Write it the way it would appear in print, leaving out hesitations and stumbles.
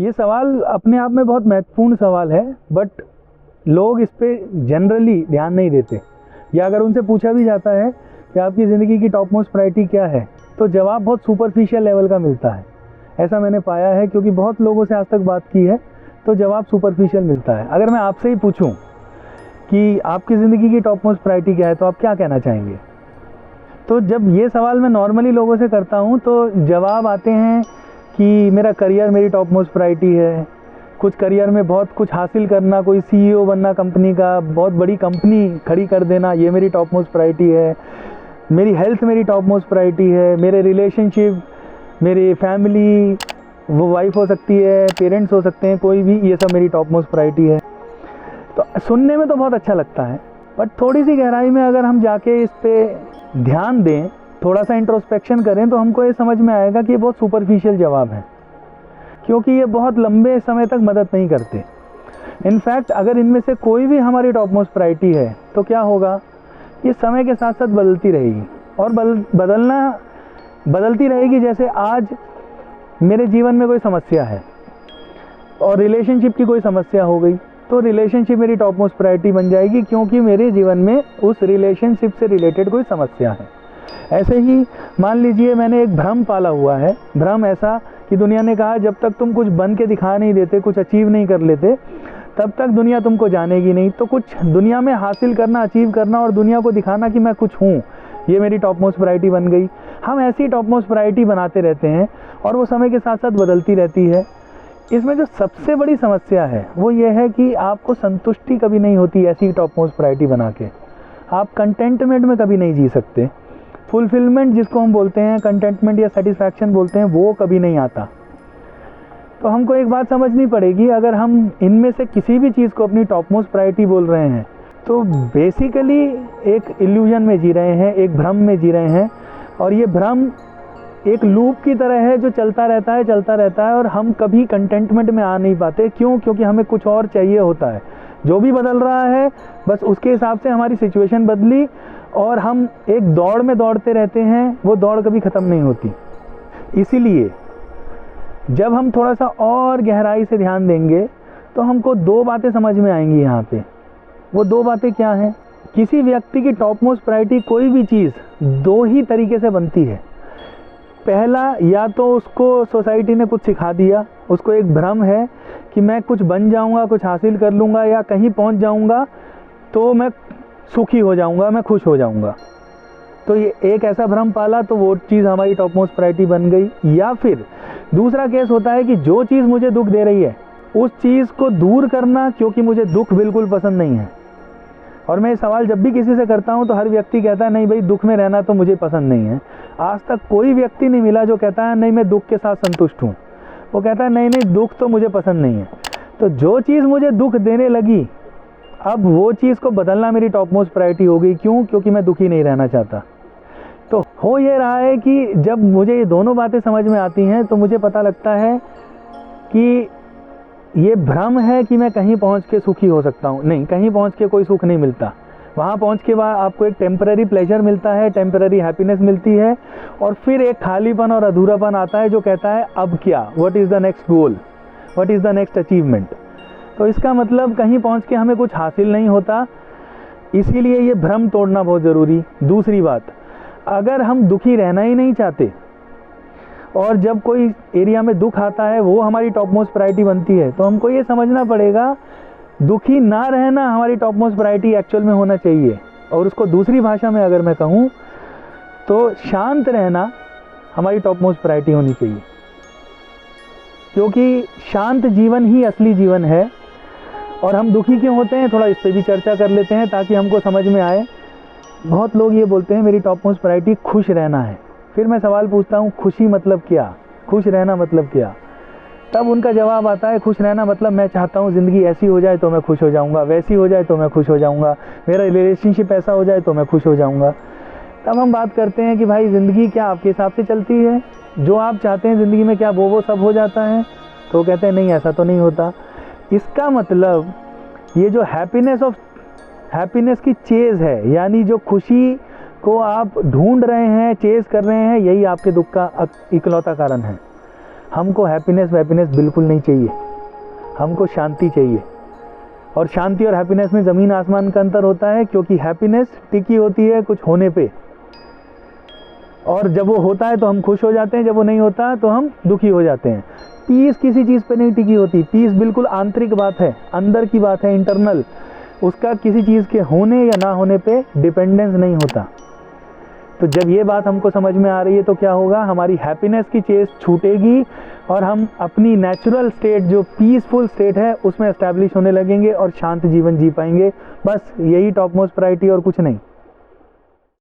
ये सवाल अपने आप में बहुत महत्वपूर्ण सवाल है, बट लोग इस पे जनरली ध्यान नहीं देते, या अगर उनसे पूछा भी जाता है कि आपकी ज़िंदगी की टॉप मोस्ट प्रायोरिटी क्या है, तो जवाब बहुत सुपरफिशियल लेवल का मिलता है। ऐसा मैंने पाया है, क्योंकि बहुत लोगों से आज तक बात की है, तो जवाब सुपरफिशियल मिलता है। अगर मैं आपसे ही पूछूं कि आपकी ज़िंदगी की टॉप मोस्ट प्रायोरिटी क्या है, तो आप क्या कहना चाहेंगे? तो जब ये सवाल मैं नॉर्मली लोगों से करता हूँ तो जवाब आते हैं कि मेरा करियर मेरी टॉप मोस्ट प्रायोरिटी है, कुछ करियर में बहुत कुछ हासिल करना, कोई CEO बनना कंपनी का, बहुत बड़ी कंपनी खड़ी कर देना, ये मेरी टॉप मोस्ट प्रायोरिटी है, मेरी हेल्थ मेरी टॉप मोस्ट प्रायोरिटी है, मेरे रिलेशनशिप, मेरी फैमिली, वो वाइफ हो सकती है, पेरेंट्स हो सकते हैं, कोई भी, ये सब मेरी टॉप मोस्ट प्रायोरिटी है। तो सुनने में तो बहुत अच्छा लगता है, बट थोड़ी सी गहराई में अगर हम जाके इस पे ध्यान दें, थोड़ा सा इंट्रोस्पेक्शन करें, तो हमको ये समझ में आएगा कि ये बहुत सुपरफिशियल जवाब है, क्योंकि ये बहुत लंबे समय तक मदद नहीं करते। इनफैक्ट अगर इनमें से कोई भी हमारी टॉप मोस्ट प्रायोरिटी है, तो क्या होगा, ये समय के साथ साथ बदलती रहेगी, और बदलती रहेगी। जैसे आज मेरे जीवन में कोई समस्या है और रिलेशनशिप की कोई समस्या हो गई, तो रिलेशनशिप मेरी टॉप मोस्ट प्रायोरिटी बन जाएगी, क्योंकि मेरे जीवन में उस रिलेशनशिप से रिलेटेड कोई समस्या है। ऐसे ही मान लीजिए मैंने एक भ्रम पाला हुआ है, भ्रम ऐसा कि दुनिया ने कहा जब तक तुम कुछ बन के दिखा नहीं देते, कुछ अचीव नहीं कर लेते, तब तक दुनिया तुमको जानेगी नहीं। तो कुछ दुनिया में हासिल करना, अचीव करना और दुनिया को दिखाना कि मैं कुछ हूँ, ये मेरी टॉप मोस्ट प्रायोरिटी बन गई। हम ऐसी टॉप मोस्ट प्रायोरिटी बनाते रहते हैं और वो समय के साथ साथ बदलती रहती है। इसमें जो सबसे बड़ी समस्या है वो ये है कि आपको संतुष्टि कभी नहीं होती ऐसी टॉप मोस्ट प्रायोरिटी बना के। आप कंटेंटमेंट में कभी नहीं जी सकते। फुलफिलमेंट जिसको हम बोलते हैं, कंटेंटमेंट या सेटिस्फैक्शन बोलते हैं, वो कभी नहीं आता। तो हमको एक बात समझनी पड़ेगी, अगर हम इनमें से किसी भी चीज़ को अपनी टॉप मोस्ट प्रायोरिटी बोल रहे हैं, तो बेसिकली एक इल्यूजन में जी रहे हैं, एक भ्रम में जी रहे हैं, और ये भ्रम एक लूप की तरह है जो चलता रहता है, और हम कभी कंटेंटमेंट में आ नहीं पाते। क्यों? क्योंकि हमें कुछ और चाहिए होता है। जो भी बदल रहा है बस उसके हिसाब से हमारी सिचुएशन बदली, और हम एक दौड़ में दौड़ते रहते हैं, वो दौड़ कभी ख़त्म नहीं होती। इसीलिए जब हम थोड़ा सा और गहराई से ध्यान देंगे तो हमको दो बातें समझ में आएंगी यहाँ पे। वो दो बातें क्या हैं? किसी व्यक्ति की टॉप मोस्ट प्रायोरिटी, कोई भी चीज़ दो ही तरीके से बनती है। पहला, या तो उसको सोसाइटी ने कुछ सिखा दिया, उसको एक भ्रम है कि मैं कुछ बन जाऊंगा, कुछ हासिल कर लूँगा, या कहीं पहुंच जाऊंगा तो मैं सुखी हो जाऊंगा, मैं खुश हो जाऊंगा। तो ये एक ऐसा भ्रम पाला, तो वो चीज़ हमारी टॉप मोस्ट प्रायोरिटी बन गई। या फिर दूसरा केस होता है कि जो चीज़ मुझे दुख दे रही है उस चीज़ को दूर करना, क्योंकि मुझे दुख बिल्कुल पसंद नहीं है। और मैं ये सवाल जब भी किसी से करता हूँ तो हर व्यक्ति कहता है नहीं भाई, दुख में रहना तो मुझे पसंद नहीं है। आज तक कोई व्यक्ति नहीं मिला जो कहता है नहीं मैं दुख के साथ संतुष्ट हूँ। वो कहता है नहीं दुख तो मुझे पसंद नहीं है। तो जो चीज़ मुझे दुख देने लगी, अब वो चीज़ को बदलना मेरी टॉप मोस्ट प्रायोरिटी हो गई। क्यों? क्योंकि मैं दुखी नहीं रहना चाहता। तो हो ये रहा है कि जब मुझे ये दोनों बातें समझ में आती हैं तो मुझे पता लगता है कि ये भ्रम है कि मैं कहीं पहुंच के सुखी हो सकता हूं। नहीं, कहीं पहुंच के कोई सुख नहीं मिलता। वहां पहुंच के बाद आपको एक टेम्पररी प्लेजर मिलता है, टेम्पररी हैप्पीनेस मिलती है, और फिर एक खालीपन और अधूरापन आता है जो कहता है अब क्या, what is the next goal, what is the next achievement. तो इसका मतलब कहीं पहुंच के हमें कुछ हासिल नहीं होता। इसीलिए ये भ्रम तोड़ना बहुत ज़रूरी। दूसरी बात, अगर हम दुखी रहना ही नहीं चाहते और जब कोई एरिया में दुख आता है वो हमारी टॉप मोस्ट प्रायोरिटी बनती है, तो हमको ये समझना पड़ेगा दुखी ना रहना हमारी टॉप मोस्ट प्रायोरिटी एक्चुअल में होना चाहिए। और उसको दूसरी भाषा में अगर मैं कहूँ तो शांत रहना हमारी टॉप मोस्ट प्रायोरिटी होनी चाहिए, क्योंकि शांत जीवन ही असली जीवन है। और हम दुखी क्यों होते हैं, थोड़ा इस पर भी चर्चा कर लेते हैं ताकि हमको समझ में आए। बहुत लोग ये बोलते हैं मेरी टॉप मोस्ट प्रायोरिटी खुश रहना है। फिर मैं सवाल पूछता हूँ खुशी मतलब क्या, खुश रहना मतलब क्या? तब उनका जवाब आता है खुश रहना मतलब मैं चाहता हूँ ज़िंदगी ऐसी हो जाए तो मैं खुश हो जाऊँगा, वैसी हो जाए तो मैं खुश हो जाऊँगा, मेरा रिलेशनशिप ऐसा हो जाए तो मैं खुश हो जाऊँगा। तब हम बात करते हैं कि भाई ज़िंदगी क्या आपके हिसाब से चलती है? जो आप चाहते हैं ज़िंदगी में क्या वो सब हो जाता है? तो कहते हैं नहीं, ऐसा तो नहीं होता। इसका मतलब ये जो हैप्पीनेस की चेज़ है, यानी जो खुशी को आप ढूंढ रहे हैं, चेज़ कर रहे हैं, यही आपके दुख का इकलौता कारण है। हमको हैप्पीनेस बिल्कुल नहीं चाहिए, हमको शांति चाहिए। और शांति और हैप्पीनेस में ज़मीन आसमान का अंतर होता है, क्योंकि हैप्पीनेस टिकी होती है कुछ होने पे, और जब वो होता है तो हम खुश हो जाते हैं, जब वो नहीं होता तो हम दुखी हो जाते हैं। पीस किसी चीज़ पे नहीं टिकी होती, पीस बिल्कुल आंतरिक बात है, अंदर की बात है, इंटरनल। उसका किसी चीज़ के होने या ना होने पे डिपेंडेंस नहीं होता। तो जब ये बात हमको समझ में आ रही है तो क्या होगा, हमारी हैप्पीनेस की चेस छूटेगी और हम अपनी नेचुरल स्टेट जो पीसफुल स्टेट है उसमें एस्टैब्लिश होने लगेंगे और शांत जीवन जी पाएंगे। बस यही टॉप मोस्ट प्रायोरिटी और कुछ नहीं।